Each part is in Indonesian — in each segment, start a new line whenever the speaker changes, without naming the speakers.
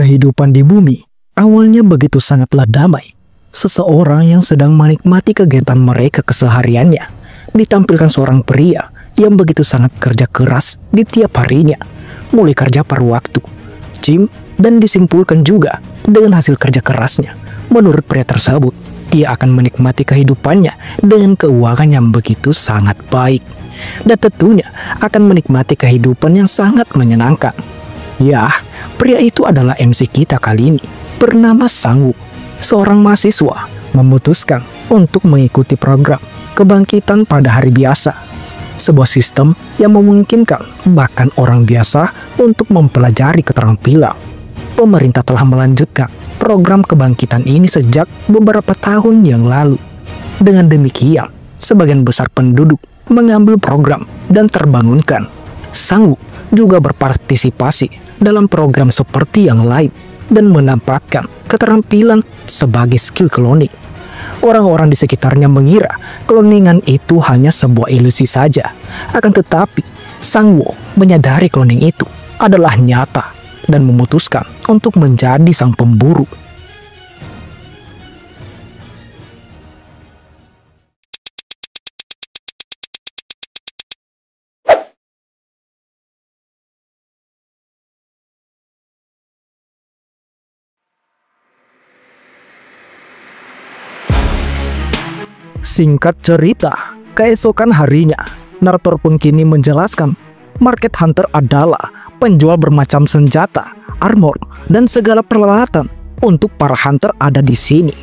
Kehidupan di bumi awalnya begitu sangatlah damai. Seseorang yang sedang menikmati kegiatan mereka kesehariannya ditampilkan seorang pria yang begitu sangat kerja keras di tiap harinya, mulai kerja paruh waktu, gym, dan disimpulkan juga dengan hasil kerja kerasnya. Menurut pria tersebut, dia akan menikmati kehidupannya dengan keuangan yang begitu sangat baik, dan tentunya akan menikmati kehidupan yang sangat menyenangkan. Ya, pria itu adalah MC kita kali ini, bernama Sangwoo. Seorang mahasiswa memutuskan untuk mengikuti program kebangkitan pada hari biasa, sebuah sistem yang memungkinkan bahkan orang biasa untuk mempelajari keterampilan. Pemerintah telah melanjutkan program kebangkitan ini sejak beberapa tahun yang lalu. Dengan demikian, sebagian besar penduduk mengambil program dan terbangunkan. Sangwoo juga berpartisipasi dalam program seperti yang lain dan menampakkan keterampilan sebagai skill cloning. Orang-orang di sekitarnya mengira cloningan itu hanya sebuah ilusi saja. Akan tetapi, Sangwoo menyadari cloning itu adalah nyata dan memutuskan untuk menjadi sang pemburu. Singkat cerita, keesokan harinya, narator pun kini menjelaskan market hunter adalah penjual bermacam senjata, armor, dan segala peralatan untuk para hunter ada di sini.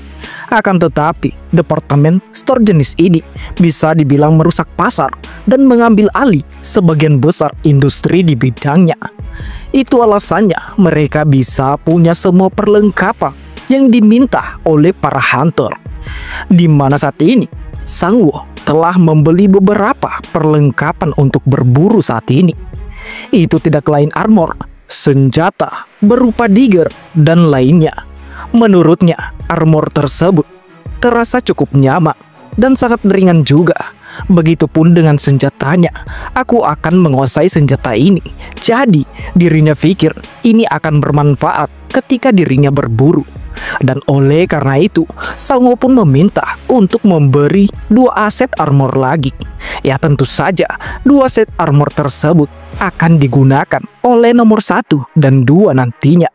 Akan tetapi, departemen store jenis ini bisa dibilang merusak pasar dan mengambil alih sebagian besar industri di bidangnya. Itu alasannya mereka bisa punya semua perlengkapan yang diminta oleh para hunter. Di mana saat ini, Sangwoo telah membeli beberapa perlengkapan untuk berburu saat ini. Itu tidak lain armor, senjata, berupa digger, dan lainnya. Menurutnya, armor tersebut terasa cukup nyaman dan sangat ringan juga. Begitupun dengan senjatanya, aku akan menguasai senjata ini. Jadi, dirinya pikir ini akan bermanfaat ketika dirinya berburu. Dan oleh karena itu, Sangwoo pun meminta untuk memberi 2 aset armor lagi. Ya tentu saja, 2 set armor tersebut akan digunakan oleh nomor 1 dan 2 nantinya.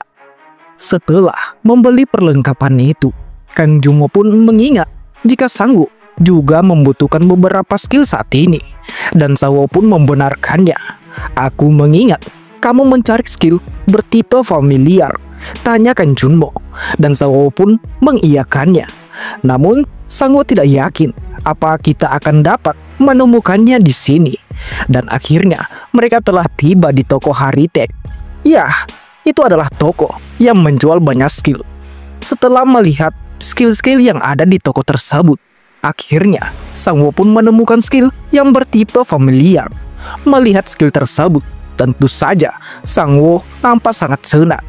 Setelah membeli perlengkapan itu, Kang Junmo pun mengingat jika Sangwoo juga membutuhkan beberapa skill saat ini. Dan Sangwoo pun membenarkannya. Aku mengingat kamu mencari skill bertipe familiar, tanya Kang Junmo. Dan Sangwoo pun mengiyakannya. Namun Sangwoo tidak yakin apa kita akan dapat menemukannya di sini. Dan akhirnya mereka telah tiba di toko Haritek. Ya, itu adalah toko yang menjual banyak skill. Setelah melihat skill-skill yang ada di toko tersebut, akhirnya Sangwoo pun menemukan skill yang bertipe familiar. Melihat skill tersebut, tentu saja Sangwoo nampak sangat senang.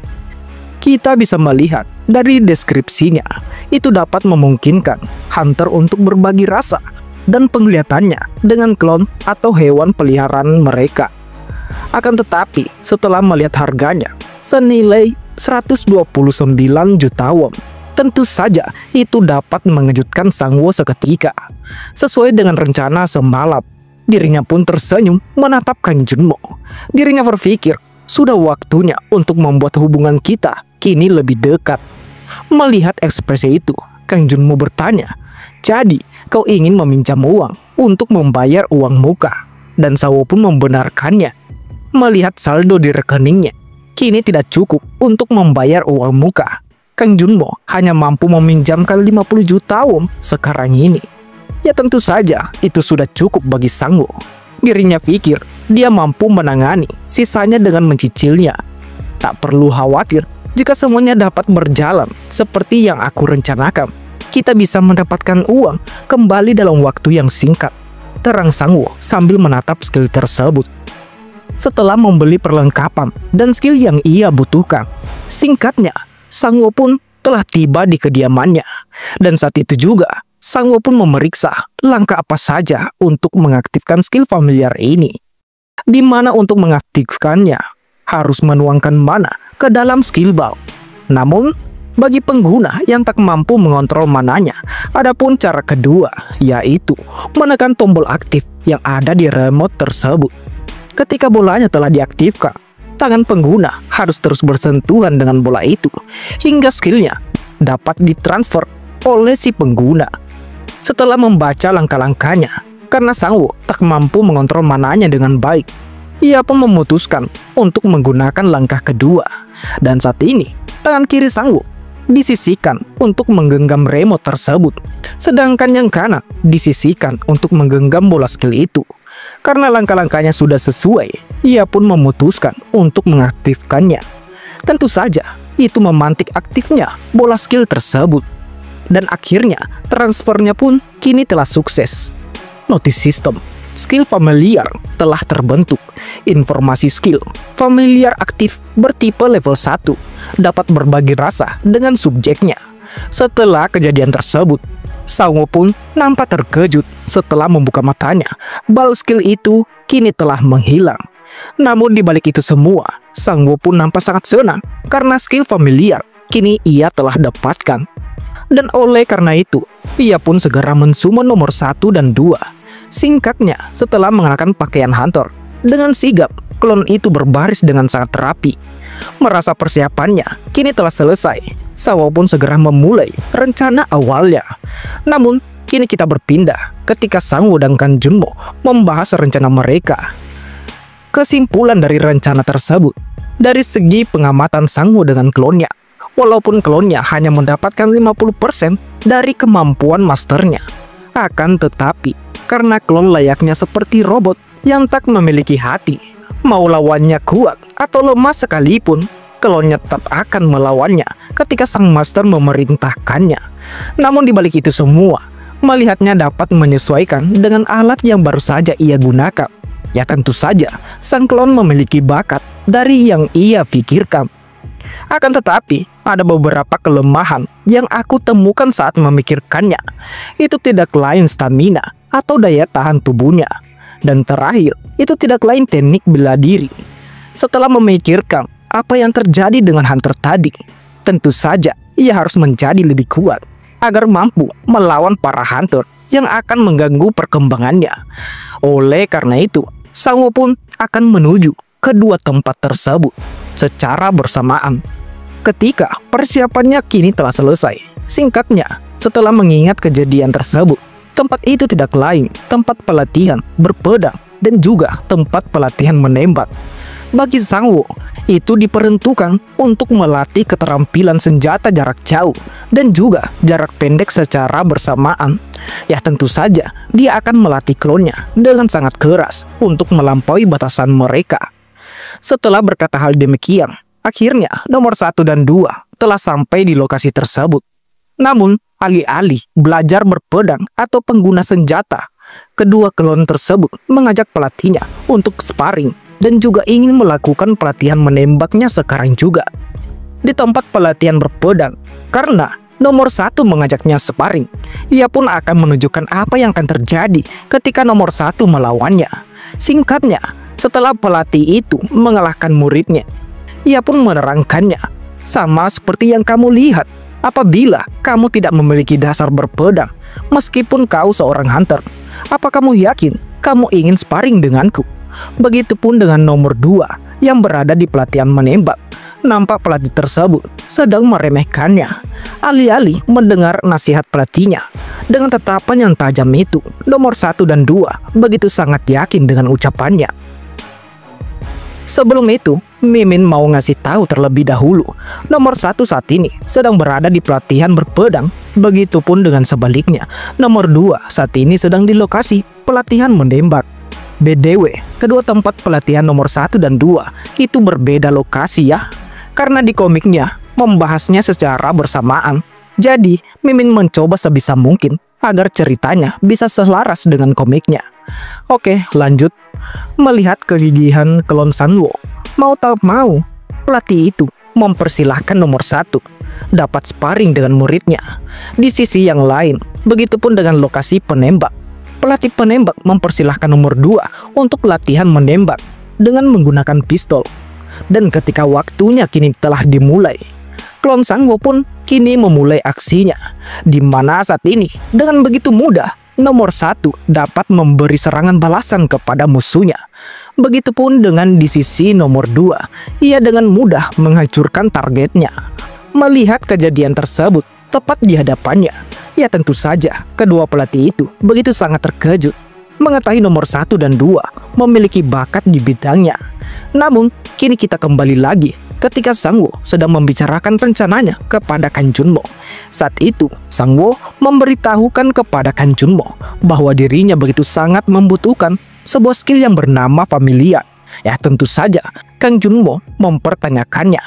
Kita bisa melihat dari deskripsinya, itu dapat memungkinkan hunter untuk berbagi rasa dan penglihatannya dengan klon atau hewan peliharaan mereka. Akan tetapi, setelah melihat harganya senilai 129 juta won, tentu saja itu dapat mengejutkan Sangwoo seketika. Sesuai dengan rencana semalam, dirinya pun tersenyum menatap Kang Junmo. Dirinya berpikir, sudah waktunya untuk membuat hubungan kita kini lebih dekat. Melihat ekspresi itu, Kang Junmo bertanya, "Jadi, kau ingin meminjam uang untuk membayar uang muka?" Dan Sangwoo pun membenarkannya. Melihat saldo di rekeningnya, kini tidak cukup untuk membayar uang muka. Kang Junmo hanya mampu meminjamkan 50 juta won sekarang ini. Ya tentu saja, itu sudah cukup bagi Sangwoo. Dirinya pikir dia mampu menangani sisanya dengan mencicilnya. Tak perlu khawatir jika semuanya dapat berjalan seperti yang aku rencanakan. Kita bisa mendapatkan uang kembali dalam waktu yang singkat, terang Sangwoo sambil menatap skill tersebut. Setelah membeli perlengkapan dan skill yang ia butuhkan, singkatnya Sangwoo pun telah tiba di kediamannya. Dan saat itu juga Sangwoo pun memeriksa langkah apa saja untuk mengaktifkan skill familiar ini. Di mana untuk mengaktifkannya harus menuangkan mana ke dalam skill ball. Namun, bagi pengguna yang tak mampu mengontrol mananya, adapun cara kedua, yaitu menekan tombol aktif yang ada di remote tersebut. Ketika bolanya telah diaktifkan, tangan pengguna harus terus bersentuhan dengan bola itu hingga skillnya dapat ditransfer oleh si pengguna. Setelah membaca langkah-langkahnya, karena Sangwoo tak mampu mengontrol mananya dengan baik, ia pun memutuskan untuk menggunakan langkah kedua. Dan saat ini, tangan kiri Sangwoo disisihkan untuk menggenggam remote tersebut, sedangkan yang kanan disisihkan untuk menggenggam bola skill itu. Karena langkah-langkahnya sudah sesuai, ia pun memutuskan untuk mengaktifkannya. Tentu saja, itu memantik aktifnya bola skill tersebut. Dan akhirnya, transfernya pun kini telah sukses. Notice system, skill familiar telah terbentuk. Informasi skill familiar aktif bertipe level 1 dapat berbagi rasa dengan subjeknya. Setelah kejadian tersebut, Sangwoo pun nampak terkejut setelah membuka matanya. Bal skill itu kini telah menghilang. Namun di balik itu semua, Sangwoo pun nampak sangat senang karena skill familiar kini ia telah dapatkan. Dan oleh karena itu, ia pun segera mensummon nomor 1 dan 2. Singkatnya, setelah mengenakan pakaian hunter, dengan sigap, klon itu berbaris dengan sangat rapi. Merasa persiapannya kini telah selesai, Sangwoo pun segera memulai rencana awalnya. Namun, kini kita berpindah ketika Sangwoo dan Kan Junmo membahas rencana mereka. Kesimpulan dari rencana tersebut, dari segi pengamatan Sangwoo dengan klonnya, walaupun klonnya hanya mendapatkan 50% dari kemampuan masternya, akan tetapi karena klon layaknya seperti robot yang tak memiliki hati, mau lawannya kuat atau lemah sekalipun, klonnya tetap akan melawannya ketika sang master memerintahkannya. Namun di balik itu semua, melihatnya dapat menyesuaikan dengan alat yang baru saja ia gunakan. Ya tentu saja, sang klon memiliki bakat dari yang ia pikirkan. Akan tetapi, ada beberapa kelemahan yang aku temukan saat memikirkannya. Itu tidak lain stamina atau daya tahan tubuhnya. Dan terakhir, itu tidak lain teknik bela diri. Setelah memikirkan apa yang terjadi dengan hunter tadi, tentu saja ia harus menjadi lebih kuat agar mampu melawan para hunter yang akan mengganggu perkembangannya. Oleh karena itu, Sangwoo pun akan menuju kedua tempat tersebut secara bersamaan. Ketika persiapannya kini telah selesai, singkatnya, setelah mengingat kejadian tersebut, tempat itu tidak lain tempat pelatihan berpedang dan juga tempat pelatihan menembak. Bagi Sangwoo, itu diperuntukkan untuk melatih keterampilan senjata jarak jauh dan juga jarak pendek secara bersamaan. Ya tentu saja, dia akan melatih klonnya dengan sangat keras untuk melampaui batasan mereka. Setelah berkata hal demikian, akhirnya nomor 1 dan 2 telah sampai di lokasi tersebut. Namun, alih-alih belajar berpedang atau pengguna senjata, kedua klon tersebut mengajak pelatihnya untuk sparring dan juga ingin melakukan pelatihan menembaknya sekarang juga. Di tempat pelatihan berpedang, karena nomor 1 mengajaknya sparring, ia pun akan menunjukkan apa yang akan terjadi ketika nomor 1 melawannya. Singkatnya, setelah pelatih itu mengalahkan muridnya, ia pun menerangkannya, sama seperti yang kamu lihat. Apabila kamu tidak memiliki dasar berpedang, meskipun kau seorang hunter, apa kamu yakin kamu ingin sparring denganku? Begitupun dengan nomor 2 yang berada di pelatihan menembak. Nampak pelatih tersebut sedang meremehkannya. Alih-alih mendengar nasihat pelatihnya, dengan tatapan yang tajam itu, nomor 1 dan 2 begitu sangat yakin dengan ucapannya. Sebelum itu, Mimin mau ngasih tahu terlebih dahulu, nomor 1 saat ini sedang berada di pelatihan berpedang. Begitupun dengan sebaliknya, nomor 2 saat ini sedang di lokasi pelatihan menembak. BDW, kedua tempat pelatihan nomor 1 dan 2 itu berbeda lokasi ya, karena di komiknya membahasnya secara bersamaan. Jadi, Mimin mencoba sebisa mungkin agar ceritanya bisa selaras dengan komiknya. Oke, lanjut. Melihat kegigihan klon Sangwoo, mau tak mau, pelatih itu mempersilahkan nomor 1 dapat sparring dengan muridnya. Di sisi yang lain, begitupun dengan lokasi penembak. Pelatih penembak mempersilahkan nomor 2 untuk latihan menembak dengan menggunakan pistol. Dan ketika waktunya kini telah dimulai, Klon Sangwo pun kini memulai aksinya, di mana saat ini dengan begitu mudah nomor 1 dapat memberi serangan balasan kepada musuhnya. Begitupun dengan di sisi nomor 2, ia dengan mudah menghancurkan targetnya. Melihat kejadian tersebut tepat di hadapannya, ya tentu saja kedua pelatih itu begitu sangat terkejut mengetahui nomor 1 dan 2 memiliki bakat di bidangnya. Namun kini kita kembali lagi ketika Sangwo sedang membicarakan rencananya kepada Kang Junmo. Saat itu Sangwo memberitahukan kepada Kang Junmo bahwa dirinya begitu sangat membutuhkan sebuah skill yang bernama familiar. Ya tentu saja Kang Junmo mempertanyakannya,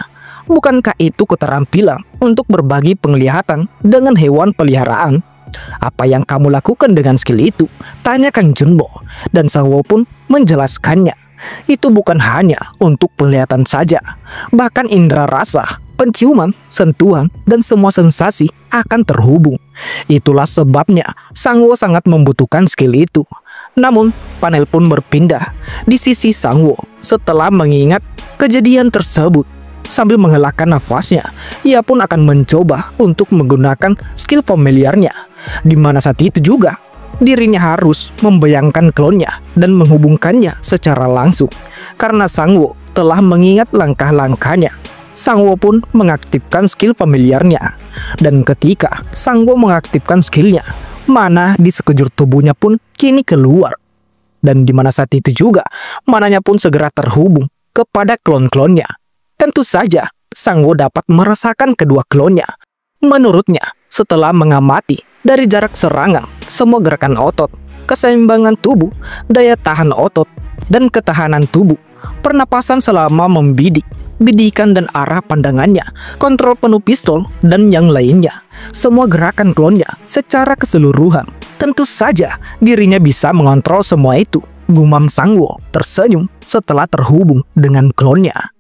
bukankah itu keterampilan untuk berbagi penglihatan dengan hewan peliharaan? Apa yang kamu lakukan dengan skill itu? Tanya Kang Junmo. Dan Sangwo pun menjelaskannya. Itu bukan hanya untuk penglihatan saja, bahkan indera rasa, penciuman, sentuhan, dan semua sensasi akan terhubung. Itulah sebabnya Sangwo sangat membutuhkan skill itu. Namun panel pun berpindah di sisi Sangwo setelah mengingat kejadian tersebut. Sambil menghelakan nafasnya, ia pun akan mencoba untuk menggunakan skill familiarnya, di mana saat itu juga dirinya harus membayangkan klonnya dan menghubungkannya secara langsung. Karena Sangwo telah mengingat langkah-langkahnya, Sangwo pun mengaktifkan skill familiarnya. Dan ketika Sangwo mengaktifkan skillnya, mana di sekujur tubuhnya pun kini keluar. Dan di mana saat itu juga, mananya pun segera terhubung kepada klon-klonnya. Tentu saja Sangwo dapat merasakan kedua klonnya. Menurutnya, setelah mengamati dari jarak serangan, semua gerakan otot, keseimbangan tubuh, daya tahan otot, dan ketahanan tubuh, pernapasan selama membidik, bidikan dan arah pandangannya, kontrol penuh pistol, dan yang lainnya, semua gerakan klonnya secara keseluruhan. Tentu saja dirinya bisa mengontrol semua itu. Gumam Sangwo tersenyum setelah terhubung dengan klonnya.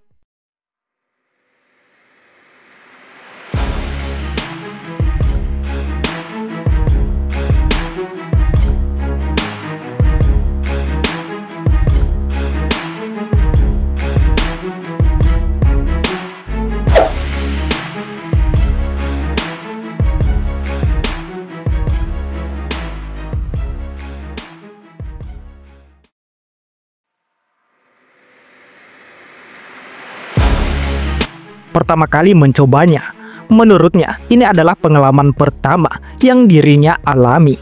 Pertama kali mencobanya, menurutnya ini adalah pengalaman pertama yang dirinya alami.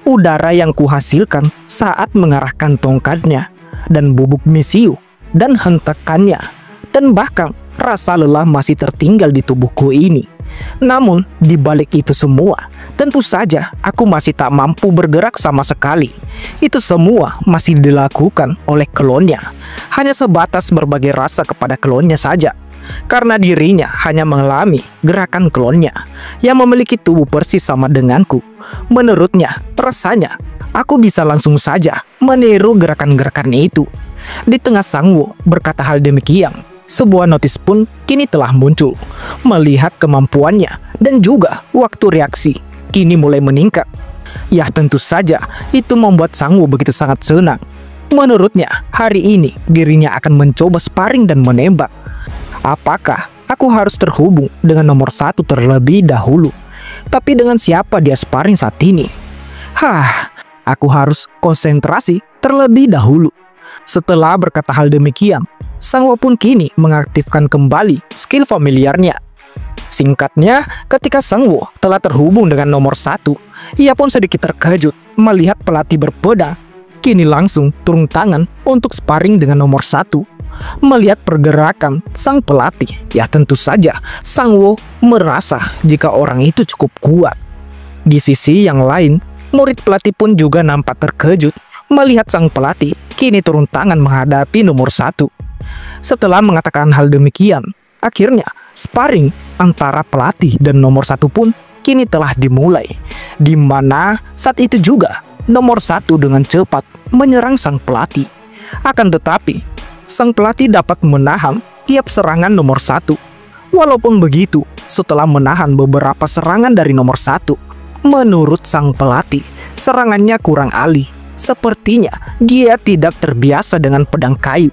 Udara yang kuhasilkan saat mengarahkan tongkatnya, dan bubuk misiu, dan hentakannya, dan bahkan rasa lelah masih tertinggal di tubuhku ini. Namun di balik itu semua, tentu saja aku masih tak mampu bergerak sama sekali. Itu semua masih dilakukan oleh klonnya, hanya sebatas berbagai rasa kepada klonnya saja. Karena dirinya hanya mengalami gerakan klonnya yang memiliki tubuh persis sama denganku. Menurutnya, rasanya aku bisa langsung saja meniru gerakan-gerakan itu. Di tengah Sangwo berkata hal demikian, sebuah notis pun kini telah muncul. Melihat kemampuannya dan juga waktu reaksi kini mulai meningkat. Ya tentu saja itu membuat Sangwo begitu sangat senang. Menurutnya, hari ini dirinya akan mencoba sparring dan menembak. Apakah aku harus terhubung dengan nomor 1 terlebih dahulu? Tapi dengan siapa dia sparring saat ini? Aku harus konsentrasi terlebih dahulu. Setelah berkata hal demikian, Sangwo pun kini mengaktifkan kembali skill familiarnya. Singkatnya, ketika Sangwo telah terhubung dengan nomor 1, ia pun sedikit terkejut melihat pelatih berpedang kini langsung turun tangan untuk sparring dengan nomor 1. Melihat pergerakan sang pelatih, ya tentu saja Sangwo merasa jika orang itu cukup kuat. Di sisi yang lain, murid pelatih pun juga nampak terkejut melihat sang pelatih kini turun tangan menghadapi nomor 1. Setelah mengatakan hal demikian, akhirnya sparring antara pelatih dan nomor 1 pun kini telah dimulai, di mana saat itu juga nomor 1 dengan cepat menyerang sang pelatih. Akan tetapi sang pelatih dapat menahan tiap serangan nomor 1. Walaupun begitu, setelah menahan beberapa serangan dari nomor 1, menurut sang pelatih, serangannya kurang alih. Sepertinya dia tidak terbiasa dengan pedang kayu.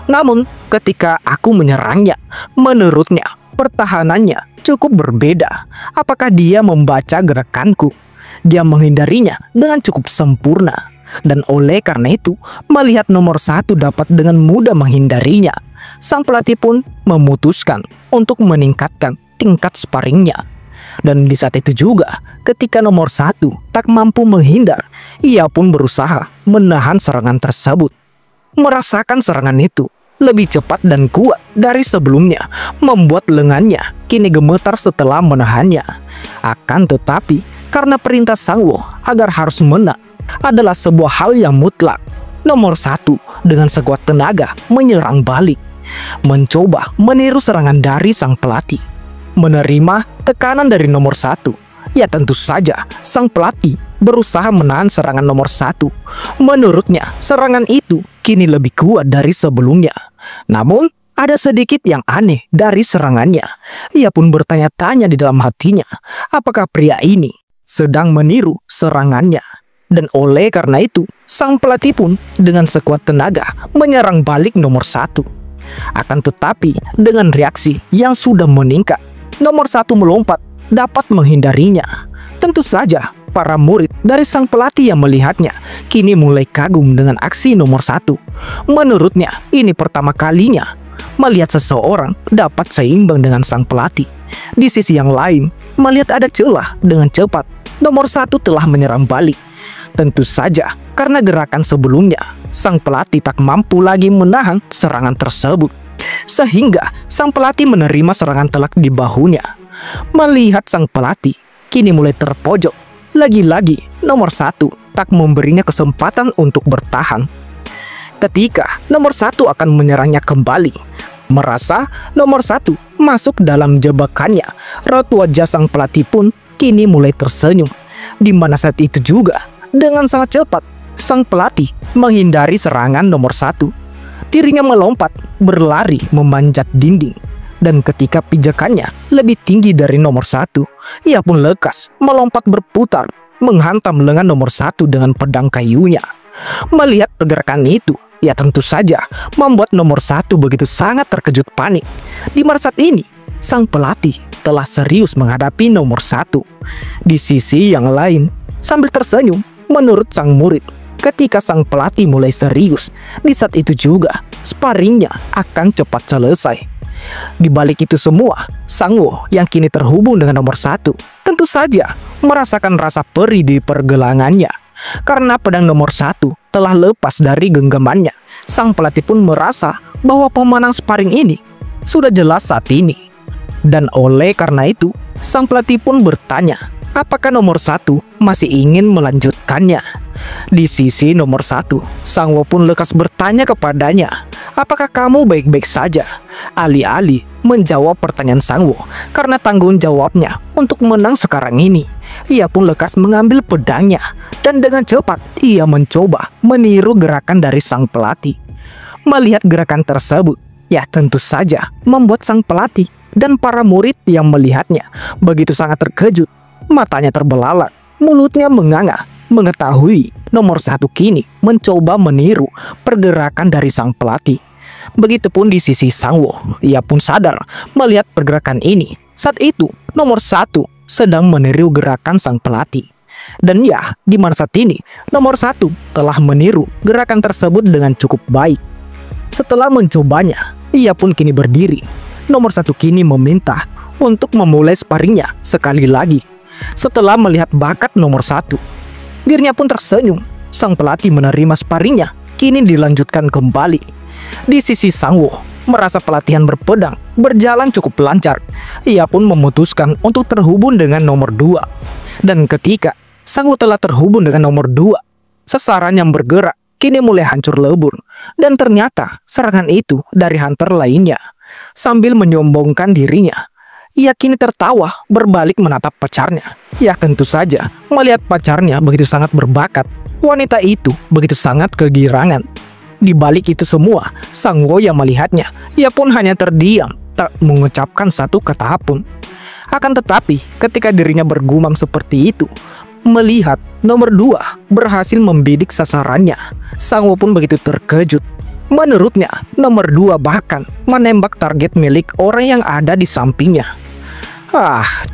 Namun ketika aku menyerangnya, menurutnya pertahanannya cukup berbeda. Apakah dia membaca gerakanku? Dia menghindarinya dengan cukup sempurna. Dan oleh karena itu, melihat nomor 1 dapat dengan mudah menghindarinya, sang pelatih pun memutuskan untuk meningkatkan tingkat sparringnya. Dan di saat itu juga, ketika nomor 1 tak mampu menghindar, ia pun berusaha menahan serangan tersebut. Merasakan serangan itu lebih cepat dan kuat dari sebelumnya, membuat lengannya kini gemetar setelah menahannya. Akan tetapi, karena perintah Sangwo agar harus menang adalah sebuah hal yang mutlak, nomor 1 dengan sekuat tenaga menyerang balik, mencoba meniru serangan dari sang pelatih. Menerima tekanan dari nomor 1, ya tentu saja sang pelatih berusaha menahan serangan nomor 1. Menurutnya, serangan itu kini lebih kuat dari sebelumnya. Namun, ada sedikit yang aneh dari serangannya. Ia pun bertanya-tanya di dalam hatinya, apakah pria ini sedang meniru serangannya? Dan oleh karena itu, sang pelatih pun dengan sekuat tenaga menyerang balik nomor 1. Akan tetapi, dengan reaksi yang sudah meningkat, nomor 1 melompat dapat menghindarinya. Tentu saja, para murid dari sang pelatih yang melihatnya kini mulai kagum dengan aksi nomor 1. Menurutnya, ini pertama kalinya melihat seseorang dapat seimbang dengan sang pelatih. Di sisi yang lain, melihat ada celah dengan cepat, nomor 1 telah menyerang balik. Tentu saja, karena gerakan sebelumnya, sang pelatih tak mampu lagi menahan serangan tersebut. Sehingga sang pelatih menerima serangan telak di bahunya. Melihat sang pelatih kini mulai terpojok, lagi-lagi nomor 1 tak memberinya kesempatan untuk bertahan. Ketika nomor 1 akan menyerangnya kembali, merasa nomor 1 masuk dalam jebakannya, raut wajah sang pelatih pun kini mulai tersenyum. Di mana saat itu juga, dengan sangat cepat, sang pelatih menghindari serangan nomor 1. Dirinya melompat, berlari memanjat dinding. Dan ketika pijakannya lebih tinggi dari nomor 1, ia pun lekas melompat berputar, menghantam lengan nomor 1 dengan pedang kayunya. Melihat pergerakan itu, ya tentu saja membuat nomor 1 begitu sangat terkejut panik. Di mana saat ini, sang pelatih telah serius menghadapi nomor 1. Di sisi yang lain, sambil tersenyum, menurut sang murid, ketika sang pelatih mulai serius, di saat itu juga sparringnya akan cepat selesai. Di balik itu semua, Sangwo yang kini terhubung dengan nomor 1 tentu saja merasakan rasa perih di pergelangannya. Karena pedang nomor 1 telah lepas dari genggamannya, sang pelatih pun merasa bahwa pemenang sparring ini sudah jelas saat ini. Dan oleh karena itu, sang pelatih pun bertanya, apakah nomor 1 masih ingin melanjutkannya? Di sisi nomor 1, Sangwo pun lekas bertanya kepadanya, apakah kamu baik-baik saja? Alih-alih menjawab pertanyaan Sangwo karena tanggung jawabnya untuk menang sekarang ini, ia pun lekas mengambil pedangnya dan dengan cepat ia mencoba meniru gerakan dari sang pelatih. Melihat gerakan tersebut, ya tentu saja membuat sang pelatih dan para murid yang melihatnya begitu sangat terkejut. Matanya terbelalak, mulutnya menganga, mengetahui nomor 1 kini mencoba meniru pergerakan dari sang pelatih. Begitupun di sisi Sangwo, ia pun sadar melihat pergerakan ini. Saat itu, nomor 1 sedang meniru gerakan sang pelatih. Dan ya, di mana saat ini, nomor 1 telah meniru gerakan tersebut dengan cukup baik. Setelah mencobanya, ia pun kini berdiri. Nomor 1 kini meminta untuk memulai sparringnya sekali lagi. Setelah melihat bakat nomor 1, dirinya pun tersenyum. Sang pelatih menerima sparringnya kini dilanjutkan kembali. Di sisi Sangwo, merasa pelatihan berpedang berjalan cukup lancar. Ia pun memutuskan untuk terhubung dengan nomor 2. Dan ketika Sangwo telah terhubung dengan nomor 2, sasaran yang bergerak kini mulai hancur lebur. Dan ternyata serangan itu dari hunter lainnya. Sambil menyombongkan dirinya, ia kini tertawa berbalik menatap pacarnya. Ya tentu saja, melihat pacarnya begitu sangat berbakat, wanita itu begitu sangat kegirangan. Di balik itu semua, Sangwo yang melihatnya, ia pun hanya terdiam, tak mengucapkan satu kata pun. Akan tetapi, ketika dirinya bergumam seperti itu, melihat nomor 2 berhasil membidik sasarannya, Sangwo pun begitu terkejut. Menurutnya, nomor 2 bahkan menembak target milik orang yang ada di sampingnya.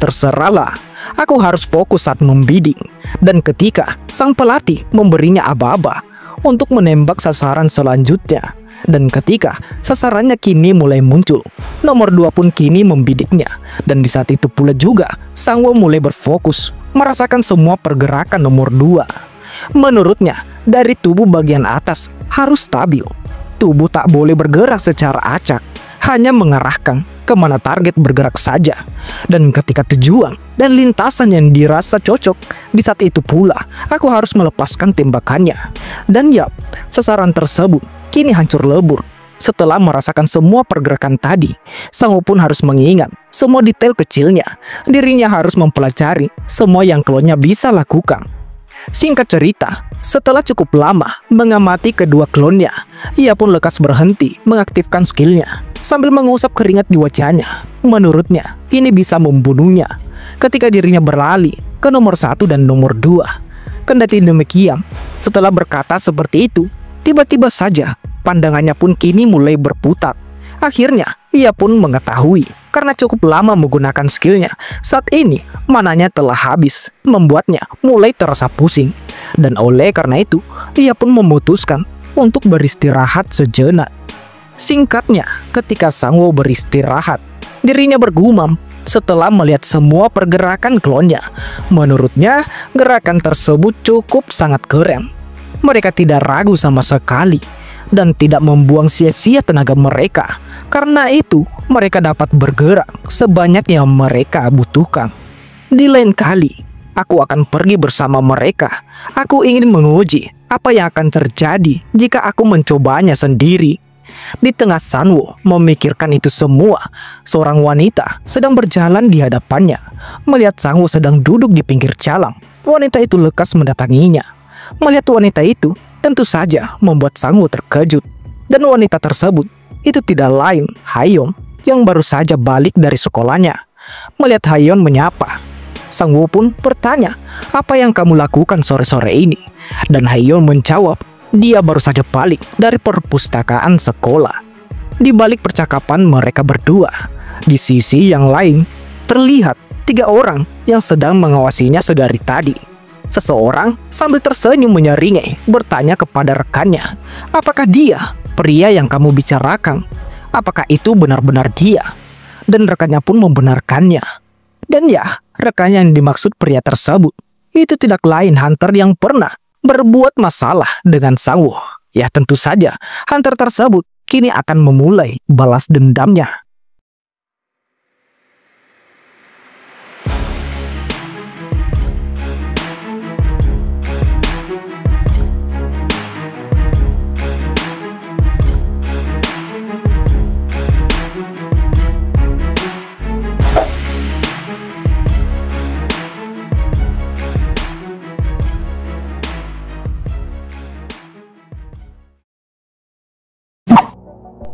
Terserahlah. Aku harus fokus saat membidding. Dan ketika sang pelatih memberinya aba-aba untuk menembak sasaran selanjutnya, dan ketika sasarannya kini mulai muncul, nomor 2 pun kini membidiknya. Dan di saat itu pula juga Sangwoo mulai berfokus merasakan semua pergerakan nomor 2. Menurutnya, dari tubuh bagian atas harus stabil. Tubuh tak boleh bergerak secara acak, hanya mengarahkan kemana target bergerak saja. Dan ketika tujuan dan lintasan yang dirasa cocok, di saat itu pula aku harus melepaskan tembakannya. Dan sasaran tersebut kini hancur lebur. Setelah merasakan semua pergerakan tadi, Sangwoo pun harus mengingat semua detail kecilnya. Dirinya harus mempelajari semua yang klonnya bisa lakukan. Singkat cerita, setelah cukup lama mengamati kedua klonnya, ia pun lekas berhenti mengaktifkan skillnya sambil mengusap keringat di wajahnya. Menurutnya, ini bisa membunuhnya ketika dirinya beralih ke nomor 1 dan nomor 2. Kendati demikian, setelah berkata seperti itu, tiba-tiba saja pandangannya pun kini mulai berputar. Akhirnya, ia pun mengetahui karena cukup lama menggunakan skillnya, saat ini mananya telah habis, membuatnya mulai terasa pusing. Dan oleh karena itu, ia pun memutuskan untuk beristirahat sejenak. Singkatnya, ketika Sangwoo beristirahat, dirinya bergumam setelah melihat semua pergerakan klonnya. Menurutnya, gerakan tersebut cukup sangat keren. Mereka tidak ragu sama sekali dan tidak membuang sia-sia tenaga mereka. Karena itu, mereka dapat bergerak sebanyak yang mereka butuhkan. Di lain kali, aku akan pergi bersama mereka. Aku ingin menguji apa yang akan terjadi jika aku mencobanya sendiri. Di tengah Sangwoo memikirkan itu semua, seorang wanita sedang berjalan di hadapannya. Melihat Sangwoo sedang duduk di pinggir jalan, wanita itu lekas mendatanginya. Melihat wanita itu, tentu saja membuat Sangwoo terkejut. Dan wanita tersebut itu tidak lain Haeyeon yang baru saja balik dari sekolahnya. Melihat Haeyeon menyapa, Sangwoo pun bertanya, "Apa yang kamu lakukan sore-sore ini?" Dan Haeyeon menjawab, dia baru saja balik dari perpustakaan sekolah. Di balik percakapan mereka berdua, di sisi yang lain terlihat 3 orang yang sedang mengawasinya sedari tadi. Seseorang sambil tersenyum menyeringai bertanya kepada rekannya, "Apakah dia pria yang kamu bicarakan? Apakah itu benar-benar dia?" Dan rekannya pun membenarkannya. Dan rekannya yang dimaksud pria tersebut itu tidak lain Hunter yang pernah berbuat masalah dengan Sangwoo. Tentu saja Hunter tersebut kini akan memulai balas dendamnya.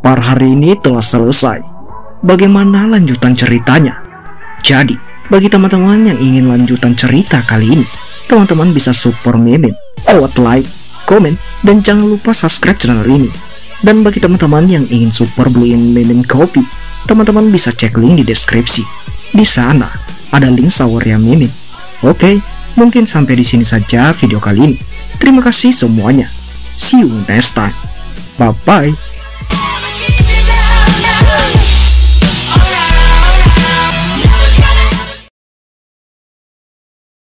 Par hari ini telah selesai. Bagaimana lanjutan ceritanya? Jadi, bagi teman-teman yang ingin lanjutan cerita kali ini, teman-teman bisa support Mimin lewat like, komen, dan jangan lupa subscribe channel ini. Dan bagi teman-teman yang ingin support beliin Mimin kopi, teman-teman bisa cek link di deskripsi. Di sana ada link sawernya Mimin. Oke, mungkin sampai di sini saja video kali ini. Terima kasih semuanya. See you next time. Bye-bye.